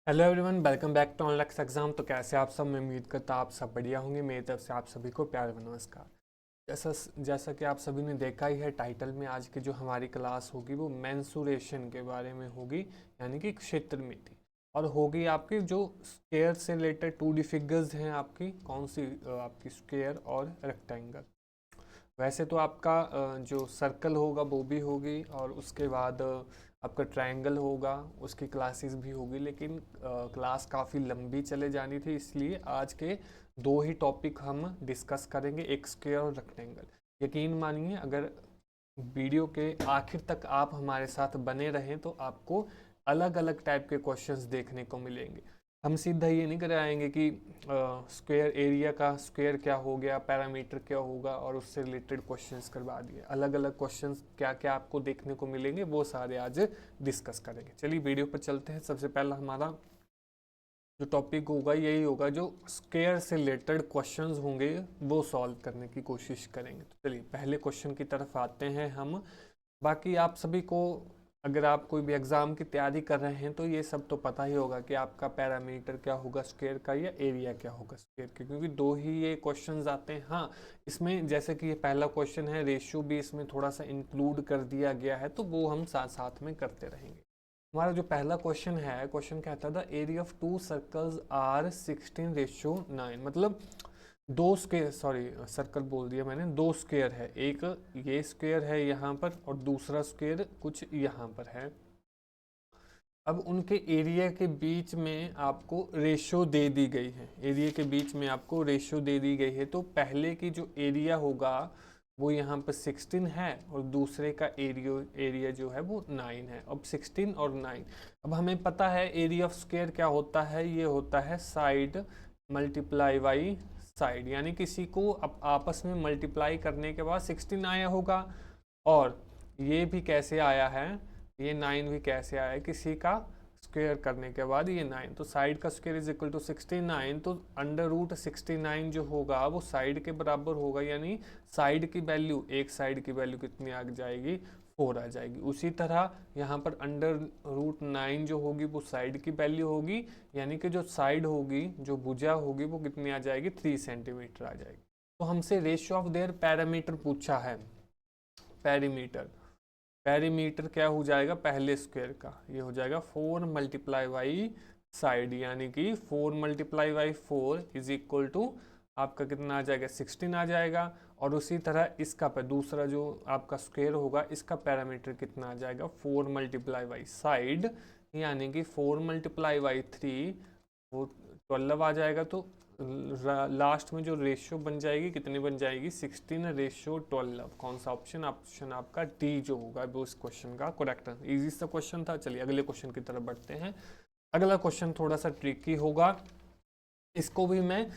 Hello everyone, welcome back to online exam. तो कैसे आप सब? मैं उम्मीद करता आप सब बढ़िया होंगे। मेरी तरफ से आप सभी को प्यार भरा नमस्कार। जैसा जैसा कि आप सभी ने देखा ही है टाइटल में, आज की जो हमारी क्लास होगी वो मेंसुरेशन के बारे में होगी, यानी कि क्षेत्र मिति। और होगी आपकी जो स्क्वायर से रिलेटेड 2D फिगर्स हैं आपकी, कौन सी आपकी स्क्वायर और रेक्टेंगल। वैसे तो आपका जो सर्कल होगा वो भी होगी, और उसके बाद आपका ट्रायंगल होगा, उसकी क्लासेस भी होगी। लेकिन क्लास काफ़ी लंबी चले जानी थी, इसलिए आज के दो ही टॉपिक हम डिस्कस करेंगे, एक स्क्वायर और रेक्टेंगल। यकीन मानिए, अगर वीडियो के आखिर तक आप हमारे साथ बने रहें तो आपको अलग अलग टाइप के क्वेश्चंस देखने को मिलेंगे। हम सीधा ये नहीं कराएंगे कि स्क्वायर एरिया का स्क्वायर क्या हो गया, पैरामीटर क्या होगा, और उससे रिलेटेड क्वेश्चंस करवा दिए। अलग अलग क्वेश्चंस क्या क्या आपको देखने को मिलेंगे वो सारे आज डिस्कस करेंगे। चलिए वीडियो पर चलते हैं। सबसे पहला हमारा जो टॉपिक होगा यही होगा, जो स्क्वायर से रिलेटेड क्वेश्चंस होंगे वो सॉल्व करने की कोशिश करेंगे। तो चलिए पहले क्वेश्चन की तरफ आते हैं हम। बाकी आप सभी को, अगर आप कोई भी एग्ज़ाम की तैयारी कर रहे हैं तो ये सब तो पता ही होगा कि आपका पैरामीटर क्या होगा स्क्वायर का, या एरिया क्या होगा स्क्वायर का, क्योंकि दो ही ये क्वेश्चंस आते हैं। हाँ, इसमें जैसे कि ये पहला क्वेश्चन है, रेशियो भी इसमें थोड़ा सा इंक्लूड कर दिया गया है, तो वो हम साथ साथ में करते रहेंगे। हमारा जो पहला क्वेश्चन है, क्वेश्चन कहता था area of two circles are 16:9। मतलब दो स्क्वायर, सॉरी सर्कल बोल दिया मैंने, दो स्क्वायर है, एक ये स्क्वायर है यहाँ पर और दूसरा स्क्वायर कुछ यहाँ पर है। अब उनके एरिया के बीच में आपको रेशियो दे दी गई है, एरिया के बीच में आपको रेशियो दे दी गई है। तो पहले की जो एरिया होगा वो यहाँ पर 16 है, और दूसरे का एरिया जो है वो 9 है। अब 16 और 9, अब हमें पता है एरिया ऑफ स्क्वायर क्या होता है, ये होता है साइड मल्टीप्लाई बाई साइड। यानी किसी को अब आपस में मल्टीप्लाई करने के बाद 16 आया होगा, और ये भी कैसे आया है, ये 9 भी कैसे आया है, किसी का स्क्वायर करने के बाद ये 9। तो साइड का स्क्वायर इज इक्वल टू 69, तो अंडर रूट 69 जो होगा वो साइड के बराबर होगा। यानी साइड की वैल्यू, एक साइड की वैल्यू कितनी आ जाएगी, 4 आ जाएगी। उसी तरह यहाँ पर अंडर रूट 9 जो होगी वो साइड की वैल्यू होगी, यानी कि जो साइड होगी, जो भुजा होगी वो कितनी आ जाएगी, 3 सेंटीमीटर आ जाएगी। तो हमसे रेशियो ऑफ देयर पैरामीटर पूछा है। पैरीमीटर, पेरीमीटर क्या हो जाएगा पहले स्क्वायर का, ये हो जाएगा 4 मल्टीप्लाई बाई साइड, यानी कि 4 multiply by 4 is equal to आपका कितना आ जाएगा, 16 आ जाएगा। और उसी तरह इसका पर दूसरा जो आपका स्क्वायर होगा, इसका पैरामीटर कितना आ जाएगा, 4 मल्टीप्लाई बाई साइड, यानी कि 4 मल्टीप्लाई बाई 3 वो 12 आ जाएगा। तो लास्ट में जो रेशियो बन जाएगी कितनी बन जाएगी, 16:12। कौन सा ऑप्शन, ऑप्शन आपका डी जो होगा वो इस क्वेश्चन का करेक्ट आंसर। इजी सा क्वेश्चन था। चलिए अगले क्वेश्चन की तरफ बढ़ते हैं। अगला क्वेश्चन थोड़ा सा ट्रिकी होगा, इसको भी मैं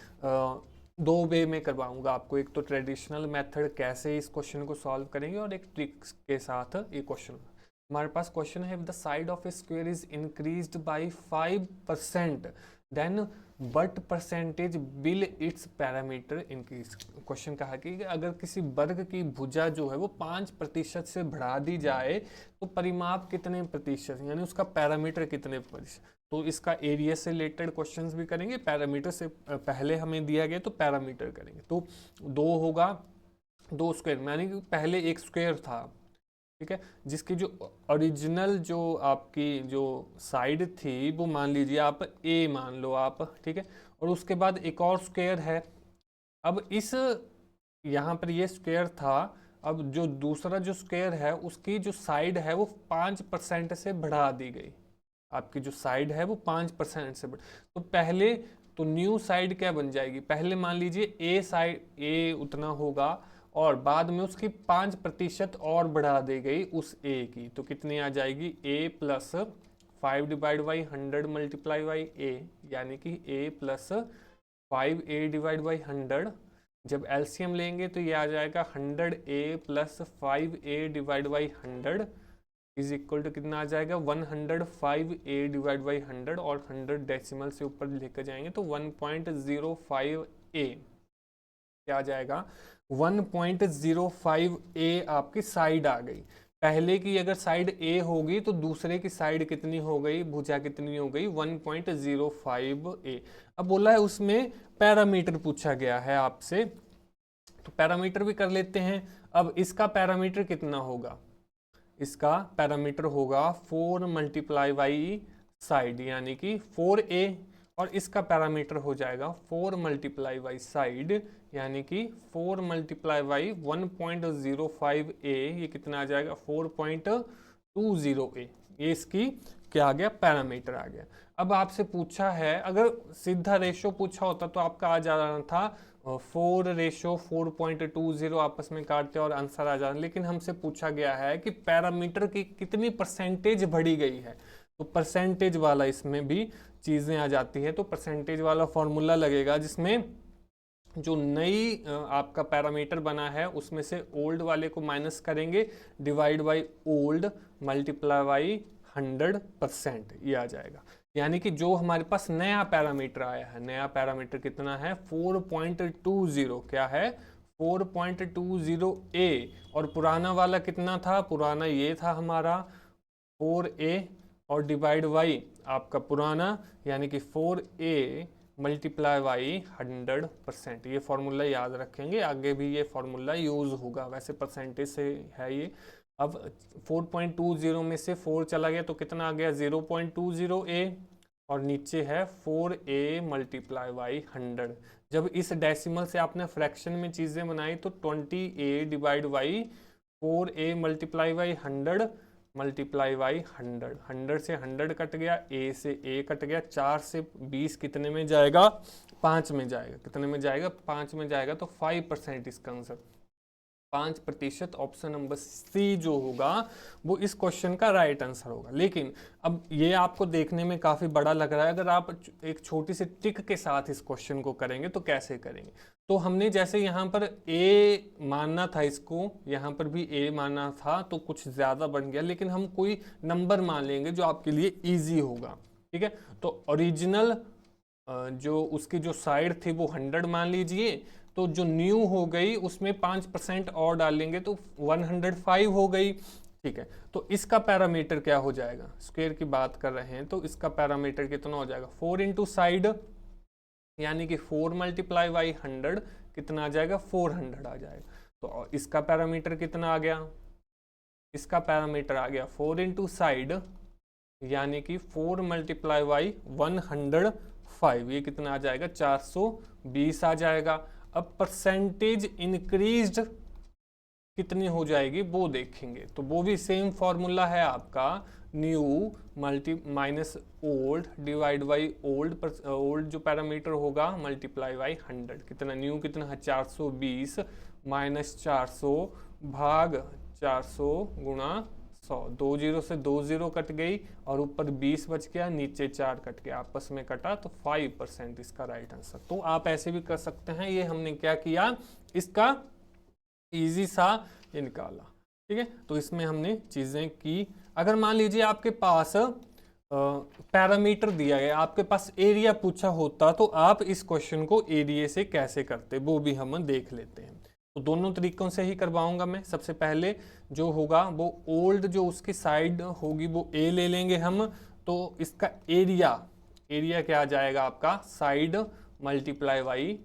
दो वे में करवाऊंगा आपको। एक तो ट्रेडिशनल मेथड कैसे इस क्वेश्चन को सॉल्व करेंगे, और एक ट्रिक्स के साथ ये क्वेश्चन। हमारे पास क्वेश्चन है, the side of a square is increased by 5%, then but percentage will its parameter increase. Question कहा कि अगर किसी वर्ग की भुजा जो है वो 5% से बढ़ा दी जाए तो परिमाप कितने प्रतिशत, यानी उसका पैरामीटर कितने प्रतिशत। तो इसका एरिया से रिलेटेड क्वेश्चंस भी करेंगे, पैरामीटर से पहले हमें दिया गया तो पैरामीटर करेंगे। तो दो होगा, दो स्क्वायर, यानी कि पहले एक स्क्वायर था, ठीक है, जिसकी जो ओरिजिनल जो आपकी जो साइड थी वो मान लीजिए आप ए मान लो आप, ठीक है। और उसके बाद एक और स्क्वायर है। अब इस यहाँ पर ये स्क्वायर था, अब जो दूसरा जो स्क्वायर है उसकी जो साइड है वो 5% से बढ़ा दी गई। आपकी जो साइड है वो 5% से बढ़, तो पहले तो न्यू साइड क्या बन जाएगी, पहले मान लीजिए ए साइड, ए उतना होगा, और बाद में उसकी 5% और बढ़ा दी गई उस ए की, तो कितनी आ जाएगी, ए प्लस 5/100 मल्टीप्लाई बाई ए, यानी कि ए प्लस 5a/100। जब एलसीएम लेंगे तो ये आ जाएगा 100a plus 5a/100 is equal to कितना आ जाएगा, 105a/100, और 100 डेसिमल से ऊपर लेकर जाएंगे तो 1.05a क्या आ जाएगा, 1.05a आपकी साइड आ गई। पहले की अगर साइड ए होगी तो दूसरे की साइड कितनी हो गई, भुजा कितनी हो गई, 1.05 ए। अब बोला है उसमें पैरामीटर पूछा गया है आपसे, तो पैरामीटर भी कर लेते हैं। अब इसका पैरामीटर कितना होगा, इसका पैरामीटर होगा 4 मल्टीप्लाई बाई साइड यानी कि 4a, और इसका पैरामीटर हो जाएगा 4 मल्टीप्लाई बाई साइड यानी कि 4 मल्टीप्लाई बाई 1.05a, ये कितना आ जाएगा 4.20a। ये इसकी क्या आ गया, पैरामीटर आ गया। अब आपसे पूछा है, अगर सीधा रेशो पूछा होता तो आपका आ जा रहा था 4:4.20, आपस में काटते और आंसर आ जाए, लेकिन हमसे पूछा गया है कि पैरामीटर की कितनी परसेंटेज बढ़ी गई है, तो परसेंटेज वाला इसमें भी चीज़ें आ जाती है। तो परसेंटेज वाला फॉर्मूला लगेगा जिसमें जो नई आपका पैरामीटर बना है उसमें से ओल्ड वाले को माइनस करेंगे, divide by old multiply by 100%, ये आ जाएगा। यानी कि जो हमारे पास नया पैरामीटर आया है, नया पैरामीटर कितना है 4.20, क्या है 4.20a, और पुराना वाला कितना था, पुराना ये था हमारा 4a और डिवाइड बाई आपका पुराना यानी कि 4a मल्टीप्लाई बाई 100%। ये फॉर्मूला याद रखेंगे, आगे भी ये फॉर्मूला यूज होगा, वैसे परसेंटेज से है ये। अब 4.20 में से 4 चला गया तो कितना आ गया 0.20a, और नीचे है 4a मल्टीप्लाई बाई 100। जब इस डेसिमल से आपने फ्रैक्शन में चीज़ें बनाई तो 20a divide by 4a multiply by 100 multiply by 100, 100 से 100 कट गया, a से a कट गया, 4 से 20 कितने में जाएगा, 5 में जाएगा, कितने में जाएगा 5 में जाएगा, तो 5% इसका आंसर 5%। ऑप्शन नंबर सी जो होगा वो इस क्वेश्चन का राइट आंसर होगा। लेकिन अब ये आपको देखने में काफ़ी बड़ा लग रहा है, अगर आप एक छोटी सी टिक के साथ इस क्वेश्चन को करेंगे तो कैसे करेंगे, तो हमने जैसे यहाँ पर a मानना था, इसको यहाँ पर भी a मानना था तो कुछ ज़्यादा बन गया, लेकिन हम कोई नंबर मान लेंगे जो आपके लिए ईजी होगा, ठीक है। तो ओरिजिनल जो उसकी जो साइड थी वो 100 मान लीजिए, तो जो न्यू हो गई उसमें 5% और डालेंगे तो 105 हो गई, ठीक है। तो इसका पैरामीटर क्या हो जाएगा, स्क्वायर की बात कर रहे हैं तो इसका पैरामीटर कितना हो जाएगा 4 इंटू साइड यानी कि 4 मल्टीप्लाई बाई 100 कितना आ जाएगा 400 आ जाएगा। तो इसका पैरामीटर कितना आ गया, इसका पैरामीटर आ गया 4 इंटू साइड यानी कि 4 मल्टीप्लाई बाई 105, ये कितना आ जाएगा 420 आ जाएगा। अब परसेंटेज इंक्रीज्ड कितनी हो जाएगी वो देखेंगे, तो वो भी सेम फॉर्मूला है आपका, new minus old divide by old, old जो पैरामीटर होगा मल्टीप्लाई बाई 100, कितना न्यू कितना है 420 माइनस 400 भाग 400 गुणा 100, 2 0 से 2 0 कट गई और ऊपर 20 बच गया, नीचे 4 कट गया, आपस में कटा तो 5% इसका राइट आंसर। तो आप ऐसे भी कर सकते हैं, ये हमने क्या किया इसका इजी सा ये निकाला, ठीक है। तो इसमें हमने चीज़ें की। अगर मान लीजिए आपके पास पैरामीटर दिया गया, आपके पास एरिया पूछा होता तो आप इस क्वेश्चन को एरिया से कैसे करते वो भी हम देख लेते हैं। तो दोनों तरीकों से ही करवाऊंगा मैं। सबसे पहले जो होगा वो ओल्ड जो उसकी साइड होगी वो ए ले लेंगे हम, तो इसका एरिया क्या आ जाएगा आपका साइड मल्टीप्लाई बाई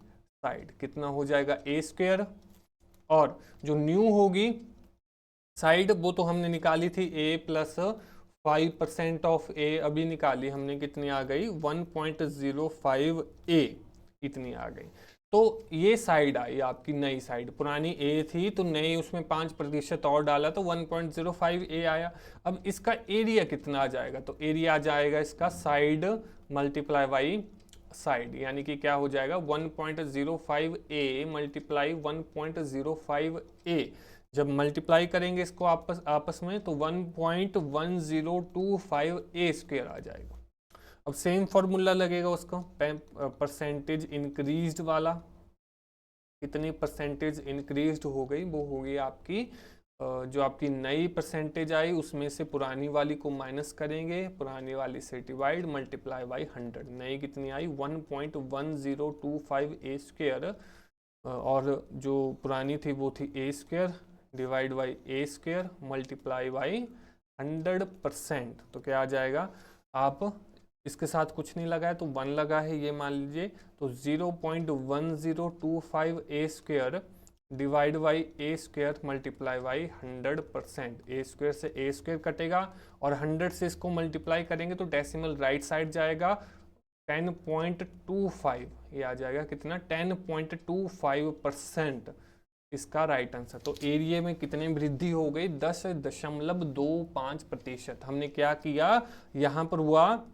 साइड, कितना हो जाएगा ए स्क्वायर, और जो न्यू होगी साइड वो तो हमने निकाली थी a प्लस 5% ऑफ a, अभी निकाली हमने, कितनी आ गई 1.05a, इतनी आ गई। तो ये साइड आई आपकी नई साइड, पुरानी a थी तो नई उसमें 5% और डाला तो 1.05a आया। अब इसका एरिया कितना आ जाएगा, तो एरिया आ जाएगा इसका साइड मल्टीप्लाई बाई साइड यानी कि क्या हो जाएगा 1.05a मल्टीप्लाई 1.05a, जब मल्टीप्लाई करेंगे इसको आपस में तो 1.1025a स्क्वायर आ जाएगा। अब सेम फॉर्मूला लगेगा उसको परसेंटेज इंक्रीज्ड वाला, कितनी परसेंटेज इंक्रीज्ड हो गई वो होगी आपकी जो आपकी नई परसेंटेज आई उसमें से पुरानी वाली को माइनस करेंगे, पुरानी वाली से डिवाइड मल्टीप्लाई बाई 100, नई कितनी आई 1.1025a स्क्वायर, और जो पुरानी थी वो थी a square divide by A square multiply by 100%। तो क्या आ जाएगा, आप इसके साथ कुछ नहीं लगा है तो 1 लगा है, ये मान लीजिए, तो 0.1025 A square divide by A square multiply by 100%। A square से ए स्क्वायर कटेगा और 100 से इसको मल्टीप्लाई करेंगे तो डेसिमल राइट साइड जाएगा, 10.25 ये आ जाएगा कितना, 10.25% इसका राइट आंसर। तो एरिया में कितनी वृद्धि हो गई, 10.25%। हमने क्या किया, यहाँ पर हुआ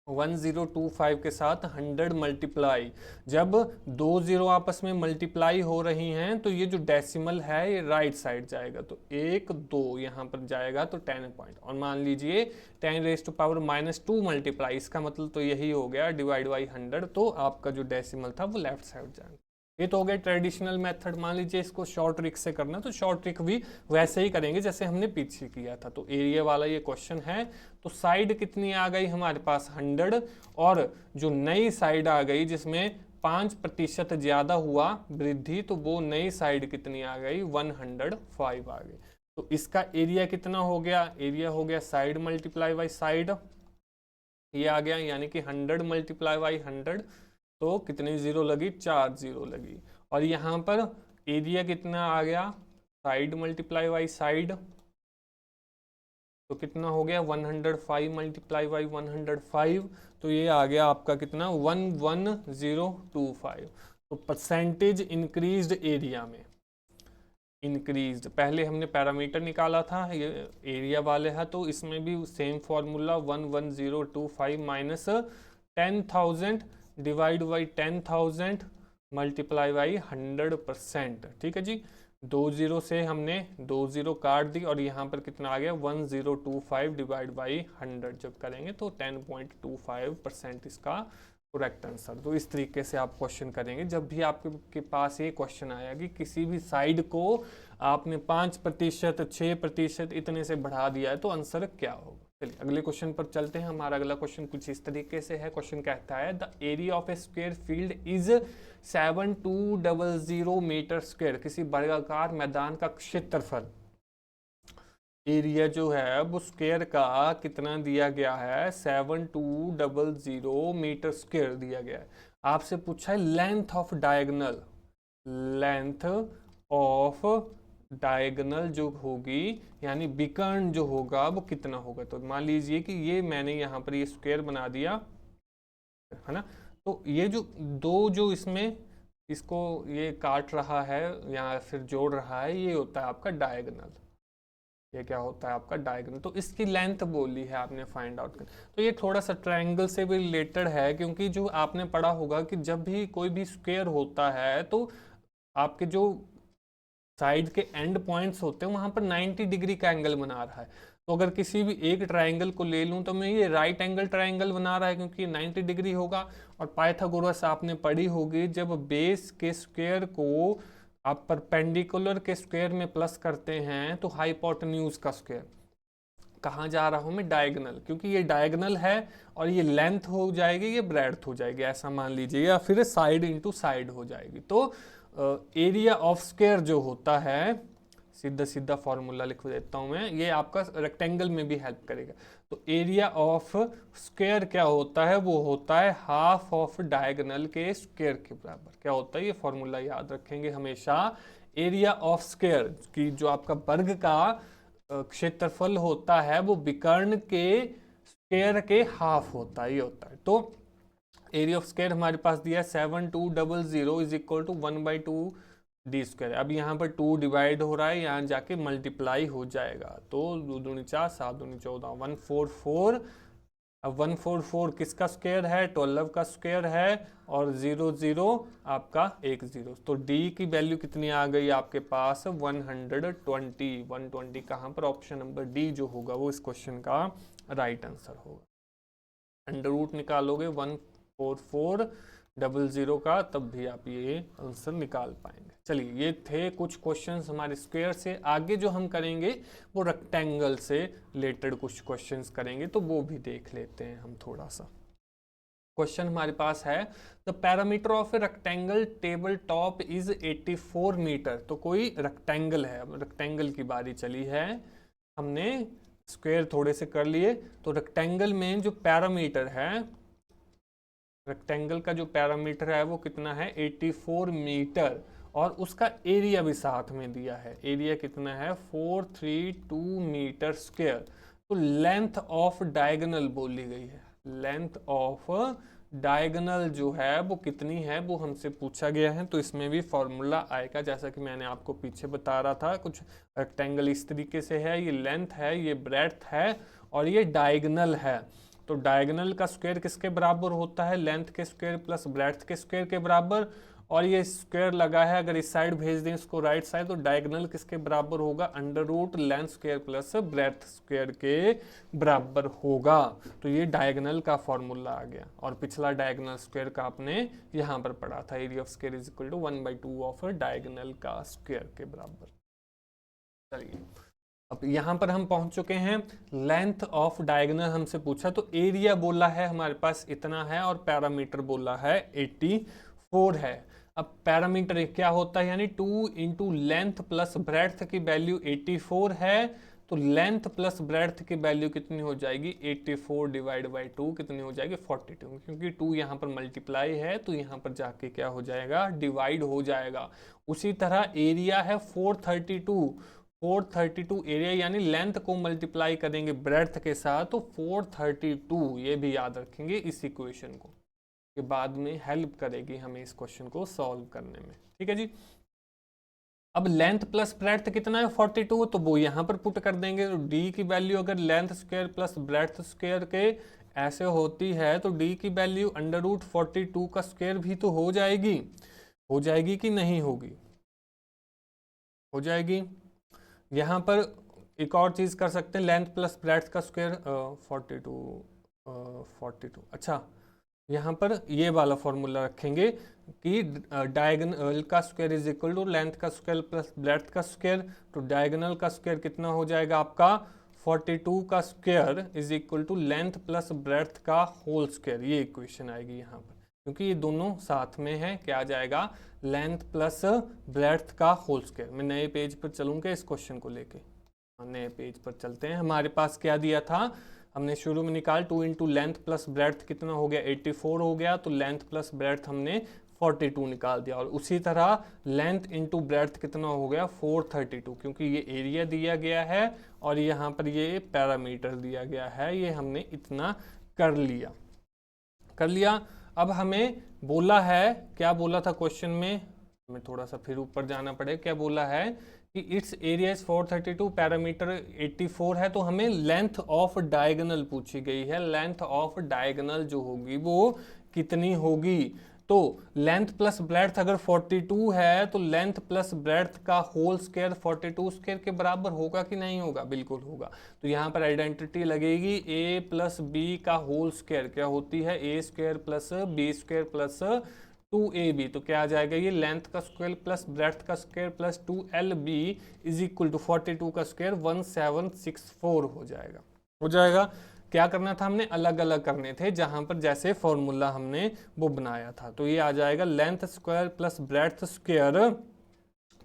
1025 के साथ 100 मल्टीप्लाई। जब दो जीरो आपस में मल्टीप्लाई हो रही हैं तो ये जो डेसिमल है ये राइट साइड जाएगा, तो 1 2 यहाँ पर जाएगा तो 10 पॉइंट, और मान लीजिए 10⁻⁻² मल्टीप्लाई, इसका मतलब तो यही हो गया डिवाइड बाई 100, तो आपका जो डेसिमल था वो लेफ्ट साइड जाएगा। ये तो हो गया ट्रेडिशनल मेथड। मान लीजिए इसको शॉर्ट ट्रिक से करना, तो शॉर्ट ट्रिक भी वैसे ही करेंगे जैसे हमने पीछे किया था। तो एरिया वाला ये क्वेश्चन है, तो साइड कितनी आ गई हमारे पास 100, और जो नई साइड आ गई जिसमें 5% ज्यादा हुआ वृद्धि, तो वो नई साइड कितनी आ गई, 105 आ गई। तो इसका एरिया कितना हो गया, एरिया हो गया साइड मल्टीप्लाई बाई साइड, ये आ गया, यानी कि 100 मल्टीप्लाई बाई 100, तो कितनी जीरो लगी, 4 जीरो लगी। और यहाँ पर एरिया कितना आ गया, साइड मल्टीप्लाई बाई साइड, तो कितना हो गया 105 मल्टीप्लाई बाई 105, तो ये आ गया आपका कितना 11025। तो परसेंटेज इंक्रीज्ड एरिया में, इंक्रीज्ड, पहले हमने पैरामीटर निकाला था, ये एरिया वाले है, तो इसमें भी same formula 11025 minus 10,000 divide by 10,000 multiply by 100%। ठीक है जी, 2 जीरो से हमने 2 जीरो काट दी, और यहाँ पर कितना आ गया 1025 डिवाइड बाई 100 जब करेंगे तो 10.25% इसका करेक्ट आंसर। तो इस तरीके से आप क्वेश्चन करेंगे। जब भी आपके पास ये क्वेश्चन आया कि किसी भी साइड को आपने 5%, 6% इतने से बढ़ा दिया है, तो आंसर क्या होगा। चलिए अगले क्वेश्चन पर चलते हैं। हमारा अगला क्वेश्चन कुछ इस तरीके से है। क्वेश्चन कहता है the area of a square field is 7200 metre square. किसी वर्गाकार मैदान का क्षेत्रफल, एरिया जो है वो स्क्वायर का कितना दिया गया है, 7200 मीटर स्क्वायर दिया गया है। आपसे पूछा है length of diagonal, length of diagonal जो होगी, यानी विकर्ण जो होगा वो कितना होगा। तो मान लीजिए कि ये मैंने यहाँ पर ये स्क्वायर बना दिया है ना, तो ये जो दो जो इसमें इसको ये काट रहा है या फिर जोड़ रहा है, ये होता है आपका डायगोनल। ये क्या होता है आपका डायगोनल। तो इसकी लेंथ बोली है आपने फाइंड आउट कर। तो ये थोड़ा सा ट्रायंगल से भी रिलेटेड है, क्योंकि जो आपने पढ़ा होगा कि जब भी कोई भी स्क्वायर होता है तो आपके जो साइड के एंड पॉइंट्स होते हैं वहां पर 90 डिग्री का एंगल बना रहा है। तो अगर किसी भी एक ट्रायंगल को ले लूं तो मैं ये राइट एंगल ट्रायंगल बना रहा है, क्योंकि 90 डिग्री होगा। और पाइथागोरस आपने पढ़ी होगी, जब बेस के स्क्वायर को आप परपेंडिकुलर के स्क्वायर में प्लस करते हैं तो हाइपोटेन्यूज का स्क्वायर, कहाँ जा रहा हूँ मैं, डायगोनल, क्योंकि ये डायगोनल है और ये लेंथ हो जाएगी, ये ब्रेड्थ हो जाएगी, ऐसा मान लीजिए, या फिर साइड इंटू साइड हो जाएगी। तो एरिया ऑफ स्क्वायर जो होता है, सीधा सीधा फॉर्मूला लिख देता हूं मैं, ये आपका रेक्टेंगल में भी हेल्प करेगा। तो एरिया ऑफ स्क्वायर क्या होता है, वो होता है हाफ ऑफ डायगोनल के स्क्वायर के बराबर। क्या होता है, ये फॉर्मूला याद रखेंगे हमेशा। एरिया ऑफ स्क्वायर की जो आपका वर्ग का क्षेत्रफल होता है वो विकर्ण के स्क्वायर के हाफ होता है, ये होता है। तो एरिया ऑफ स्क्वायर हमारे पास दिया है 7200 is equal to 1/2 d square. अब यहाँ पर 2 डिवाइड हो रहा है, यहाँ जाके मल्टीप्लाई हो जाएगा, तो 2 दूनी 4, 7 दूनी 14, 144। अब 144 किसका स्क्वायर है, 12 का स्क्वायर है, और 0 0 आपका 1 0। तो डी की वैल्यू कितनी आ गई आपके पास, 120। 120 कहाँ पर, ऑप्शन नंबर डी जो होगा वो इस क्वेश्चन का राइट आंसर होगा। अंडर रूट निकालोगे 14400 का, तब भी आप ये आंसर निकाल पाएंगे। चलिए ये थे कुछ क्वेश्चंस हमारे स्क्वायर से। आगे जो हम करेंगे वो रेक्टेंगल से रिलेटेड कुछ क्वेश्चंस करेंगे, तो वो भी देख लेते हैं हम थोड़ा सा। क्वेश्चन हमारे पास है the parameter of a rectangle table top is 84 metre. तो कोई रेक्टेंगल है, अब रेक्टेंगल की बारी चली है, हमने स्क्वायर थोड़े से कर लिए। तो रेक्टेंगल में जो पैरामीटर है, रेक्टेंगल का जो पैरामीटर है वो कितना है 84 मीटर, और उसका एरिया भी साथ में दिया है। एरिया कितना है 432 मीटर स्क्वायर। तो लेंथ ऑफ डायगोनल बोली गई है, लेंथ ऑफ डायगोनल जो है वो कितनी है वो हमसे पूछा गया है। तो इसमें भी फॉर्मूला आएगा, जैसा कि मैंने आपको पीछे बता रहा था। कुछ रेक्टेंगल इस तरीके से है, ये लेंथ है, ये ब्रेड्थ है, और ये डायगोनल है। तो डायगोनल का स्क्वायर किसके बराबर होता है, लेंथ के स्क्वायर प्लस ब्रेड्थ के स्क्वायर के बराबर। और ये स्क्वायर लगा है, अगर इस साइड भेज दें इसको राइट साइड, तो डायगोनल किसके बराबर होगा, under root length square plus breadth square के बराबर होगा। तो ये डायगोनल का फॉर्मूला आ गया। और पिछला डायगोनल स्क्वायर का आपने यहाँ पर पढ़ा था, area of square is equal to 1/2 of diagonal का स्क्वायर के बराबर। चलिए अब यहाँ पर हम पहुंच चुके हैं। लेंथ ऑफ डायगोनल हमसे पूछा, तो एरिया बोला है हमारे पास इतना है, और पैरामीटर बोला है 84 है। अब पैरामीटर क्या होता है, यानी 2 इंटू लेंथ प्लस ब्रेड्थ की वैल्यू 84 है। तो लेंथ प्लस ब्रेड्थ की वैल्यू कितनी हो जाएगी, 84 डिवाइड बाई 2 कितनी हो जाएगी 42, क्योंकि 2 यहाँ पर मल्टीप्लाई है तो यहाँ पर जाके क्या हो जाएगा, डिवाइड हो जाएगा। उसी तरह एरिया है 432 एरिया, यानी लेंथ को मल्टीप्लाई करेंगे ब्रेड्थ के साथ, तो 432, ये भी याद रखेंगे इस इक्वेशन को, के बाद में हेल्प करेगी हमें इस क्वेश्चन को सॉल्व करने में। ठीक है जी। अब लेंथ प्लस ब्रेड्थ कितना है 42, तो वो यहाँ पर पुट कर देंगे। तो डी की वैल्यू अगर length square plus breadth square के ऐसे होती है, तो डी की वैल्यू अंडर रूट 42 का स्क्वायर भी तो हो जाएगी कि नहीं होगी, हो जाएगी। यहाँ पर एक और चीज कर सकते हैं, लेंथ प्लस ब्रेड्थ का स्क्वायर 42। अच्छा, यहाँ पर ये वाला फॉर्मूला रखेंगे कि डायगोनल का square is equal to length का स्क्वायर प्लस ब्रेड्थ का स्क्वायर। तो डायगोनल का स्क्वायर कितना हो जाएगा आपका 42 का square is equal to length plus breadth का होल स्क्वायर। ये इक्वेशन आएगी यहाँ पर, क्योंकि ये दोनों साथ में है। क्या आ जाएगा, लेंथ प्लस ब्रेड्थ का होल स्क्वायर। मैं नए पेज पर चलूंगा इस क्वेश्चन को लेके, नए पेज पर चलते हैं। हमारे पास क्या दिया था, हमने शुरू में निकाल 2 इंटू लेंथ प्लस ब्रेड्थ कितना हो गया 84 हो गया, तो लेंथ प्लस ब्रेड्थ हमने 42 निकाल दिया। और उसी तरह लेंथ इंटू ब्रेड्थ कितना हो गया 432, क्योंकि ये एरिया दिया गया है और यहाँ पर ये पैरामीटर दिया गया है, ये हमने इतना कर लिया। अब हमें बोला है, क्या बोला था क्वेश्चन में, हमें थोड़ा सा फिर ऊपर जाना पड़ेगा। क्या बोला है कि इट्स एरिया इज 432, पैरामीटर 84 है, तो हमें लेंथ ऑफ डायगोनल पूछी गई है। लेंथ ऑफ डायगोनल जो होगी वो कितनी होगी, तो लेंथ प्लस ब्रेड्थ अगर 42 है, तो लेंथ प्लस ब्रेड्थ का होल स्क्वायर 42 स्क्वायर के बराबर होगा कि नहीं होगा, बिल्कुल होगा। तो यहाँ पर आइडेंटिटी लगेगी, a प्लस बी का होल स्क्वायर क्या होती है, a square plus b square plus 2ab। तो क्या आ जाएगा, ये लेंथ का स्क्वायर प्लस ब्रेड्थ का square plus 2lb is equal to 42 का स्क्वायर 1764 हो जाएगा। क्या करना था, हमने अलग अलग करने थे, जहां पर जैसे फॉर्मूला हमने वो बनाया था। तो ये आ जाएगा length square plus breadth square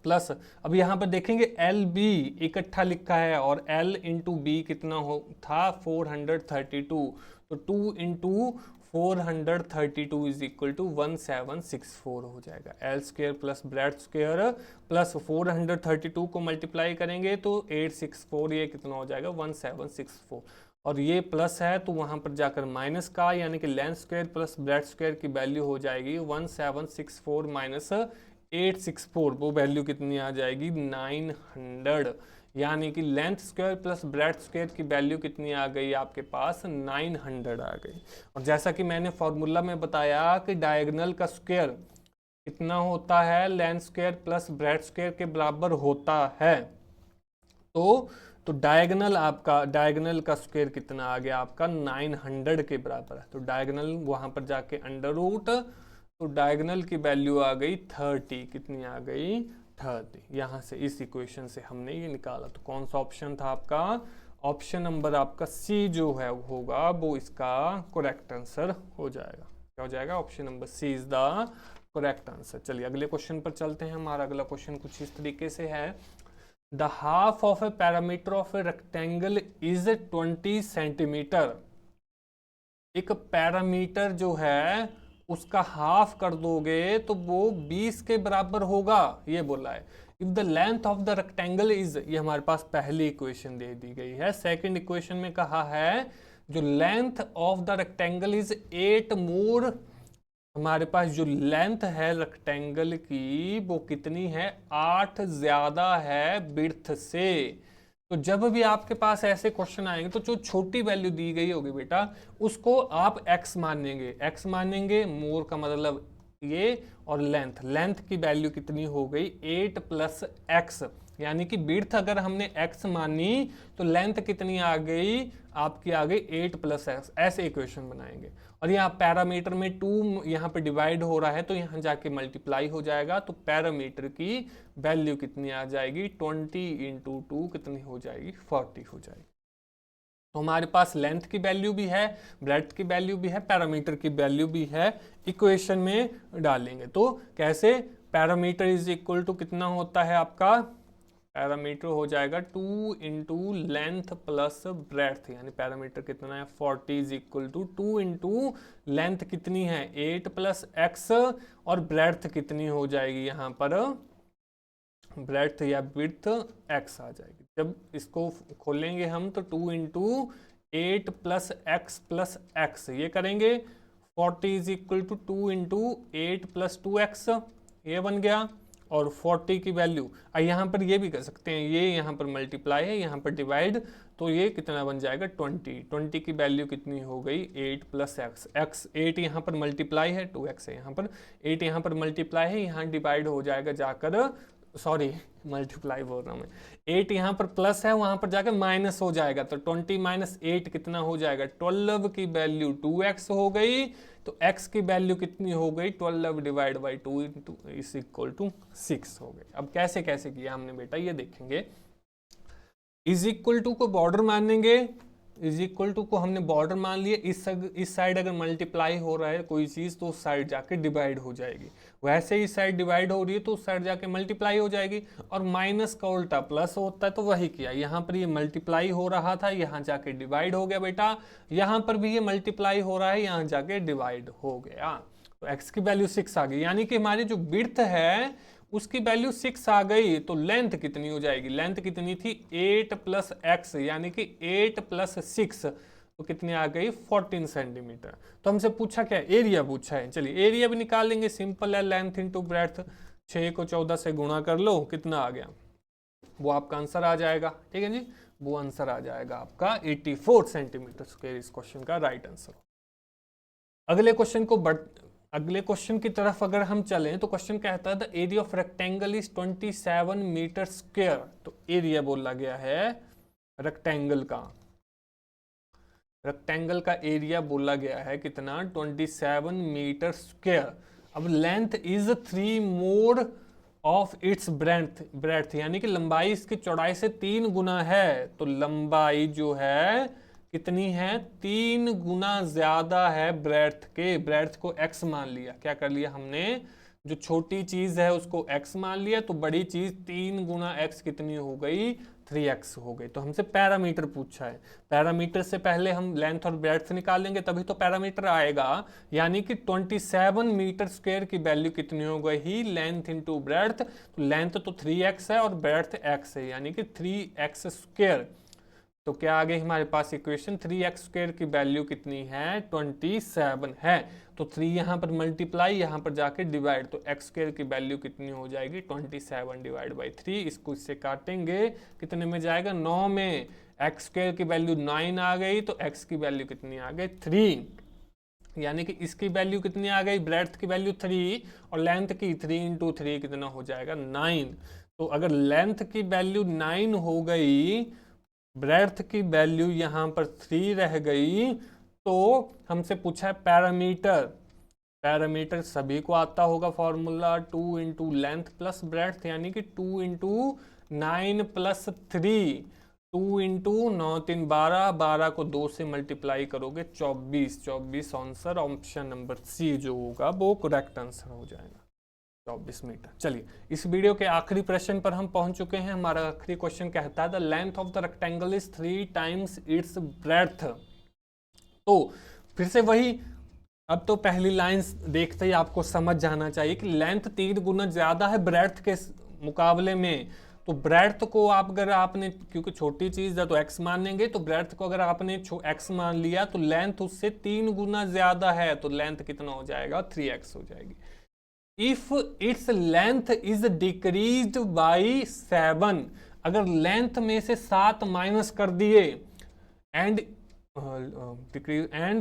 plus, अब यहाँ पर देखेंगे एल बी इकट्ठा लिखा है, और एल इंटू बी कितना हो था 432, तो 2 इंटू 432 इज इक्वल टू 1764 हो जाएगा। L square plus breadth square plus 432 को मल्टीप्लाई करेंगे तो 864, ये कितना हो जाएगा 1764, और ये प्लस है तो वहां पर जाकर माइनस का, यानी कि length square plus breadth square की वैल्यू हो जाएगी 1764 माइनस 864, वो वैल्यू कितनी आ जाएगी 900, यानी कि length square plus breadth square की वैल्यू कितनी आ गई आपके पास 900 आ गई। और जैसा कि मैंने फॉर्मूला में बताया कि डायगोनल का स्क्वायर कितना होता है, length square plus breadth square के बराबर होता है। तो डायगोनल का स्क्वायर कितना आ गया आपका 900 के बराबर है। तो डायगोनल वहां पर जाके अंडर रूट, तो डायगोनल की वैल्यू आ गई 30, कितनी आ गई 30। यहाँ से इस इक्वेशन से हमने ये निकाला। तो कौन सा ऑप्शन था आपका, ऑप्शन नंबर आपका सी जो है होगा वो इसका करेक्ट आंसर हो जाएगा। क्या हो जाएगा? Option number C is the correct answer. चलिए अगले क्वेश्चन पर चलते हैं। हमारा अगला क्वेश्चन कुछ इस तरीके से है, the half of A parameter of a rectangle is 20 centimetre. एक पैरामीटर जो है उसका हाफ कर दोगे तो वो 20 के बराबर होगा, ये बोला है। If the length of the rectangle is, ये हमारे पास पहली इक्वेशन दे दी गई है। सेकंड इक्वेशन में कहा है जो length of the rectangle is 8 मोर, हमारे पास जो लेंथ है रेक्टेंगल की वो कितनी है? 8 ज्यादा है विड्थ से। तो जब भी आपके पास ऐसे क्वेश्चन आएंगे तो जो छोटी वैल्यू दी गई होगी बेटा उसको आप x मानेंगे। x मानेंगे, मोर का मतलब ये, और लेंथ की वैल्यू कितनी हो गई? 8 प्लस एक्स, यानी कि विड्थ अगर हमने x मानी तो लेंथ कितनी आ गई? आपकी आ गई 8 प्लस एक्स। ऐसे इक्वेशन बनाएंगे। और यहाँ पैरामीटर में 2 यहाँ पे डिवाइड हो रहा है तो यहाँ जाके मल्टीप्लाई हो जाएगा, तो पैरामीटर की वैल्यू कितनी आ जाएगी? 20 इंटू 2 कितनी हो जाएगी? 40 हो जाएगी। तो हमारे पास लेंथ की वैल्यू भी है, ब्रेड्थ की वैल्यू भी है, पैरामीटर की वैल्यू भी है। इक्वेशन में डालेंगे तो कैसे? पैरामीटर इज इक्वल टू कितना होता है आपका? पैरामीटर हो जाएगा 2 इंटू लेंथ प्लस ब्रेड्थ, यानी पैरामीटर कितना है? 40 is equal to 2 into length कितनी है? 8 प्लस एक्स, और ब्रेड्थ कितनी हो जाएगी यहाँ पर? ब्रेड्थ या विड्थ एक्स आ जाएगी। जब इसको खोलेंगे हम तो 2 इंटू 8 प्लस एक्स ये करेंगे। 40 is equal to 2 into 8 plus 2x, ये बन गया। और 40 की वैल्यू यहाँ पर ये भी कर सकते हैं, ये यहाँ पर मल्टीप्लाई है, यहाँ पर डिवाइड, तो ये कितना बन जाएगा? 20 की वैल्यू कितनी हो गई? 8 प्लस एक्स 8 यहाँ पर मल्टीप्लाई है, 2x है यहाँ पर, 8 यहाँ पर मल्टीप्लाई है, यहाँ डिवाइड हो जाएगा जाकर, सॉरी मल्टीप्लाई बोल रहा हूँ मैं, 8 यहाँ पर प्लस है, वहां पर जाकर माइनस हो जाएगा, तो 20 माइनस 8 कितना हो जाएगा? 12 की वैल्यू 2x हो गई, तो x की वैल्यू कितनी हो गई? 12 divide by 2 is equal to 6 हो गई। अब कैसे कैसे किया हमने बेटा ये देखेंगे। इज इक्वल टू को बॉर्डर मानेंगे, इज इक्वल टू को हमने बॉर्डर मान लिया। इस साइड अगर मल्टीप्लाई हो रहा है कोई चीज तो उस साइड जाके डिवाइड हो जाएगी, वैसे ही साइड डिवाइड हो रही है तो उस साइड जाके मल्टीप्लाई हो जाएगी। और माइनस का उल्टा प्लस होता है, तो वही किया। यहाँ पर ये मल्टीप्लाई हो रहा था, यहाँ जाके डिवाइड हो गया बेटा। यहाँ पर भी ये मल्टीप्लाई हो रहा है, यहाँ जाके डिवाइड हो गया। तो x की वैल्यू 6 आ गई, यानी कि हमारी जो विड्थ है उसकी वैल्यू 6 आ गई। तो लेंथ कितनी हो जाएगी? लेंथ कितनी थी? 8 प्लस एक्स, यानी कि 8 प्लस 6, तो कितनी आ गई? 14 सेंटीमीटर। तो हमसे पूछा क्या? एरिया पूछा है। चलिए एरिया भी निकाल लेंगे, सिंपल है, लेंथ इंटू ब्रेड्थ। 6 को 14 से गुणा कर लो, कितना आ गया? वो आपका आंसर आ जाएगा। ठीक है जी, वो आंसर आ जाएगा आपका 84 सेंटीमीटर स्क्वायर। इस क्वेश्चन का राइट आंसर। अगले क्वेश्चन की तरफ अगर हम चलें तो क्वेश्चन कहता है the area of rectangle is 27 metre square. तो एरिया बोला गया है रेक्टेंगल का एरिया बोला गया है कितना? 27 मीटर स्क्वायर। अब length is 3 more of its breadth, यानी कि लंबाई इसकी चौड़ाई से 3 गुना है। तो लंबाई जो है कितनी है? 3 गुना ज्यादा है ब्रेड्थ के। ब्रेड्थ को x मान लिया, क्या कर लिया हमने? जो छोटी चीज है उसको x मान लिया, तो बड़ी चीज 3 गुना x कितनी हो गई? 3x हो गई। तो हमसे पैरामीटर पूछा है। पैरामीटर से पहले हम लेंथ और ब्रेड्थ निकालेंगे तभी तो पैरामीटर आएगा। यानी कि 27 मीटर स्क्वायर की वैल्यू कितनी हो गई? Length into breadth. तो लेंथ तो 3x है और ब्रेड्थ x है, यानी कि 3x स्क्वायर। तो क्या आ गई हमारे पास इक्वेशन? 3x स्क्वायर की वैल्यू कितनी है? 27 है। तो 3 यहाँ पर मल्टीप्लाई, यहाँ पर जाके डिवाइड, तो x स्क्वायर की वैल्यू कितनी हो जाएगी? 27 डिवाइड बाई 3। इसको इससे काटेंगे, कितने में जाएगा? 9 में। x स्क्वायर की वैल्यू 9 आ गई, तो x की वैल्यू कितनी आ गई? 3। यानी कि इसकी वैल्यू कितनी आ गई? ब्रेड्थ की वैल्यू 3 और लेंथ की 3 इंटू 3 कितना हो जाएगा? 9। तो अगर लेंथ की वैल्यू 9 हो गई, ब्रेड्थ की वैल्यू यहाँ पर 3 रह गई, तो हमसे पूछा है पैरामीटर। पैरामीटर सभी को आता होगा formula, 2 into length plus breadth, यानी कि 2 इंटू 9 प्लस 3। 2 इंटू 9 3 12, 12 को 2 से मल्टीप्लाई करोगे 24, 24 आंसर ऑप्शन नंबर सी जो होगा वो करेक्ट आंसर हो जाएगा, 24 मीटर। चलिए इस वीडियो के आखिरी प्रश्न पर हम पहुंच चुके हैं। हमारा आखिरी क्वेश्चन कहता है the length of the rectangle is 3 times it's breadth. तो फिर से वही, अब तो पहली लाइन देखते ही आपको समझ जाना चाहिए कि लेंथ 3 गुना ज्यादा है ब्रेड्थ के मुकाबले में। तो ब्रेड्थ को आप अगर आपने, क्योंकि छोटी चीज है तो x मान लेंगे, तो ब्रेड्थ को अगर आपने x मान लिया तो लेंथ उससे 3 गुना ज्यादा है, तो लेंथ कितना हो जाएगा, 3x हो जाएगी। If its length is decreased by 7, अगर लेंथ में से 7 माइनस कर दिए and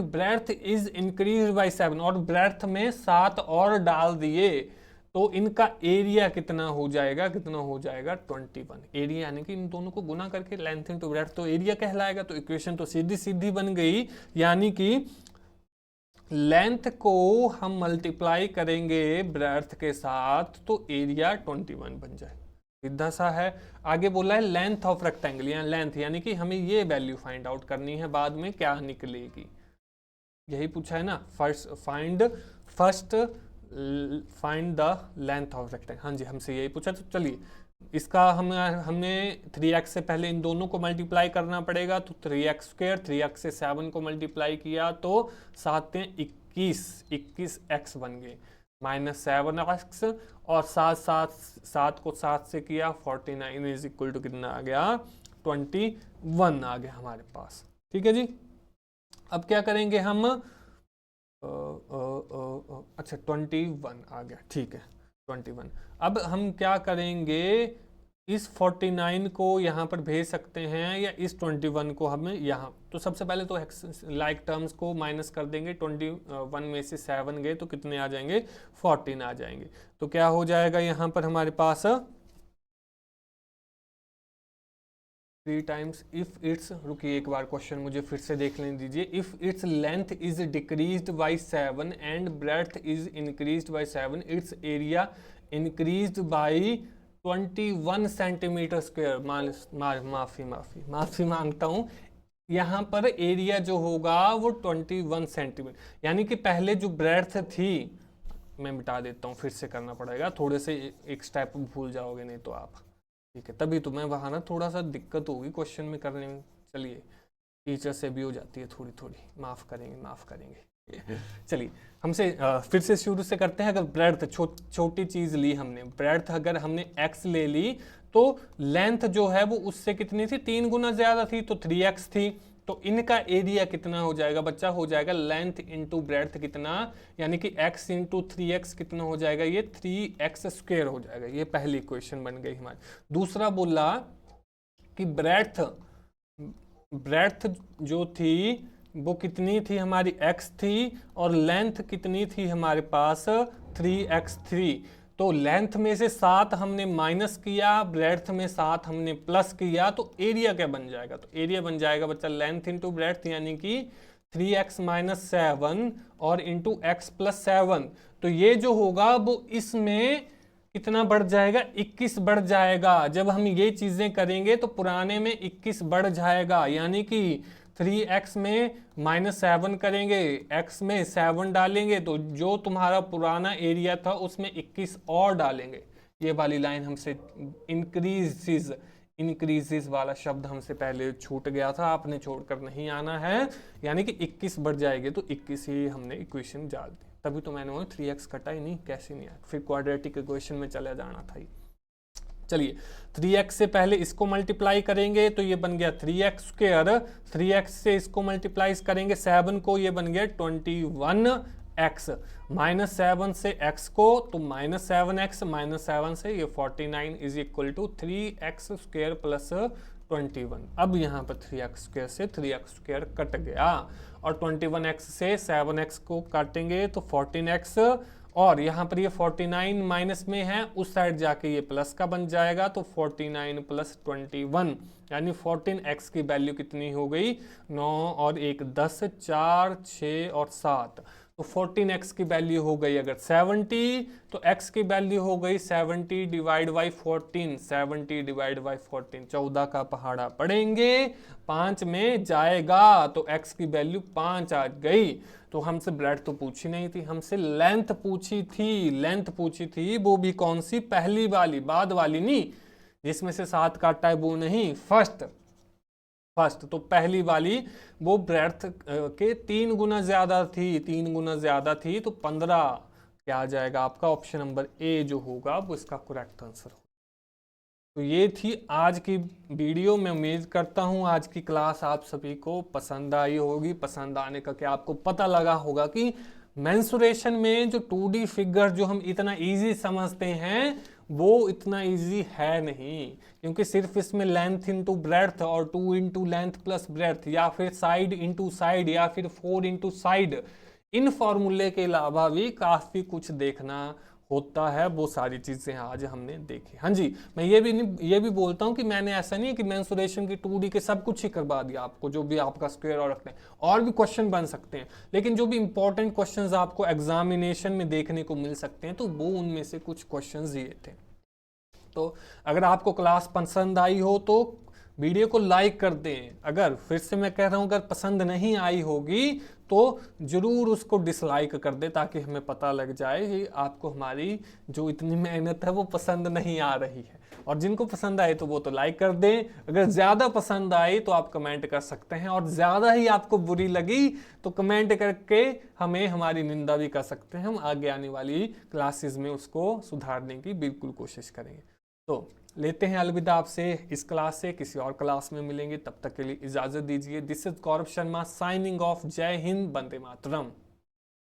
breadth is increase by 7, और ब्रेड्थ में 7 और डाल दिए, तो इनका एरिया कितना हो जाएगा, कितना हो जाएगा 21। एरिया यानी कि इन दोनों को गुना करके लेंथ इनटू ब्रेड्थ तो एरिया कहलाएगा। तो इक्वेशन तो सीधी सीधी बन गई, यानी कि लेंथ को हम मल्टीप्लाई करेंगे ब्रेड्थ के साथ तो एरिया 21 बन जाए, सीधा सा है। आगे बोला है लेंथ ऑफ रेक्टेंगल, या लेंथ यानी कि हमें ये वैल्यू फाइंड आउट करनी है, बाद में क्या निकलेगी, यही पूछा है ना। Find the length of rectangle, हाँ जी हमसे यही पूछा। तो चलिए इसका हमने 3x से पहले इन दोनों को मल्टीप्लाई करना पड़ेगा, तो 3x², 3x से 7 को मल्टीप्लाई किया तो 7 21x बन गए, -7x, और 7 को 7 से किया 49 इज इक्वल टू कितना आ गया, 21 आ गया हमारे पास। ठीक है जी, अब क्या करेंगे हम, अच्छा 21 आ गया, ठीक है 21। अब हम क्या करेंगे, इस 49 को यहाँ पर भेज सकते हैं या इस 21 को हमें यहाँ, तो सबसे पहले तो लाइक टर्म्स को माइनस कर देंगे। 21 में से 7 गए तो कितने आ जाएंगे, 14 आ जाएंगे। तो क्या हो जाएगा यहाँ पर हमारे पास 3 टाइम्स इफ इट्स, रुकिए एक बार क्वेश्चन मुझे फिर से देख लेने दीजिए। If its length is decreased bye 7 and breadth is increased bye 7, it's area increased by 21 centimetre square. माफी मांगता हूँ, यहाँ पर एरिया जो होगा वो 21 सेंटीमीटर, यानी कि पहले जो ब्रेड्थ थी, मैं मिटा देता हूँ, फिर से करना पड़ेगा, थोड़े से एक स्टेप भूल जाओगे नहीं तो आप, ठीक है, तभी तो मैं वहाँ ना थोड़ा सा दिक्कत होगी क्वेश्चन में करने में। चलिए टीचर से भी हो जाती है थोड़ी थोड़ी, माफ़ करेंगे। चलिए हमसे फिर से शुरू से करते हैं। अगर ब्रेड्थ छोटी चीज़ ली हमने, ब्रेड्थ अगर हमने x ले ली तो लेंथ जो है वो उससे कितनी थी, 3 गुना ज़्यादा थी, तो 3x थी। तो इनका एरिया कितना हो जाएगा बच्चा, हो जाएगा लेंथ इंटू ब्रेड्थ कितना, यानी कि x इंटू 3x कितना हो जाएगा, ये 3x² हो जाएगा। ये पहली इक्वेशन बन गई हमारी। दूसरा बोला कि ब्रेड्थ जो थी वो कितनी थी हमारी, x थी, और लेंथ कितनी थी हमारे पास, 3x3। तो लेंथ में से 7 हमने माइनस किया, ब्रेड्थ में 7 हमने प्लस किया, तो एरिया क्या बन जाएगा, तो एरिया बन जाएगा बच्चा लेंथ इंटू ब्रेड्थ, यानी कि 3x - 7 और इंटू x + 7। तो ये जो होगा वो इसमें कितना बढ़ जाएगा, 21 बढ़ जाएगा। जब हम ये चीजें करेंगे तो पुराने में 21 बढ़ जाएगा, यानी कि 3x में -7 करेंगे, x में 7 डालेंगे, तो जो तुम्हारा पुराना एरिया था उसमें 21 और डालेंगे। ये वाली लाइन हमसे इंक्रीजेस वाला शब्द हमसे पहले छूट गया था, आपने छोड़कर नहीं आना है, यानी कि 21 बढ़ जाएंगे, तो 21 ही हमने इक्वेशन डाल दी। तभी तो मैंने 3x कटा ही नहीं, कैसे नहीं आया, फिर क्वाड्रेटिक इक्वेशन में चला जाना था। चलिए 3x से पहले इसको मल्टीप्लाई करेंगे तो ये बन गया 3x², 3x से इसको मल्टीप्लाई करेंगे 7 को, ये बन गया 21x, -7 से x को तो -7x, -7 से ये 49 इज इक्वल टू 3x² + 21। अब यहाँ पर 3x² से 3x² कट गया, और 21x से 7x को काटेंगे तो 14x, और यहाँ पर ये 49 माइनस में है, उस साइड जाके ये प्लस का बन जाएगा, तो 49 + 21, यानी 14x की वैल्यू कितनी हो गई, 9 और 1 10, 4 6 और 7, तो 14x की वैल्यू हो गई अगर 70, तो x की वैल्यू हो गई 70 डिवाइड बाई 14, 70 डिवाइड बाई 14, 14 का पहाड़ा पड़ेंगे, 5 में जाएगा, तो x की वैल्यू 5 आ गई। तो हमसे ब्रेड तो पूछी नहीं थी, हमसे लेंथ पूछी थी, लेंथ पूछी थी, वो भी कौन सी, पहली वाली, बाद वाली नहीं, जिसमें से 7 काटा है वो नहीं, फर्स्ट। तो पहली वाली वो ब्रेड्थ के 3 गुना ज्यादा थी, 3 गुना ज्यादा थी, तो 15 क्या आ जाएगा आपका, ऑप्शन नंबर ए जो होगा वो इसका करेक्ट आंसर होगा। तो ये थी आज की वीडियो। मैं उम्मीद करता हूँ आज की क्लास आप सभी को पसंद आई होगी। पसंद आने का क्या आपको पता लगा होगा कि मेंसुरेशन में जो 2D फिगर जो हम इतना इजी समझते हैं वो इतना इजी है नहीं, क्योंकि सिर्फ इसमें लेंथ इंटू ब्रेड्थ और 2 इंटू लेंथ प्लस ब्रेड्थ, या फिर साइड इंटू साइड, या फिर 4 इंटू साइड, इन फॉर्मूले के अलावा भी काफी कुछ देखना होता है। वो सारी चीजें आज हमने देखी। हाँ जी, मैं ये भी बोलता हूँ कि मैंने ऐसा नहीं है कि मेंसुरेशन की 2D के सब कुछ ही करवा दिया आपको, जो भी आपका स्क्वायर और रखते हैं, और भी क्वेश्चन बन सकते हैं, लेकिन जो भी इंपॉर्टेंट क्वेश्चंस आपको एग्जामिनेशन में देखने को मिल सकते हैं, तो वो उनमें से कुछ क्वेश्चंस ये थे। तो अगर आपको क्लास पसंद आई हो तो वीडियो को लाइक कर दें। अगर फिर से मैं कह रहा हूं, अगर पसंद नहीं आई होगी तो जरूर उसको डिसलाइक कर दे, ताकि हमें पता लग जाए कि आपको हमारी जो इतनी मेहनत है वो पसंद नहीं आ रही है। और जिनको पसंद आए तो वो तो लाइक कर दें, अगर ज़्यादा पसंद आई तो आप कमेंट कर सकते हैं, और ज़्यादा ही आपको बुरी लगी तो कमेंट करके हमें हमारी निंदा भी कर सकते हैं। हम आगे आने वाली क्लासेस में उसको सुधारने की बिल्कुल कोशिश करेंगे। तो लेते हैं अलविदा आपसे इस क्लास से, किसी और क्लास में मिलेंगे, तब तक के लिए इजाजत दीजिए। This is Gaurav Sharma signing off. जय हिंद, वंदे मातरम।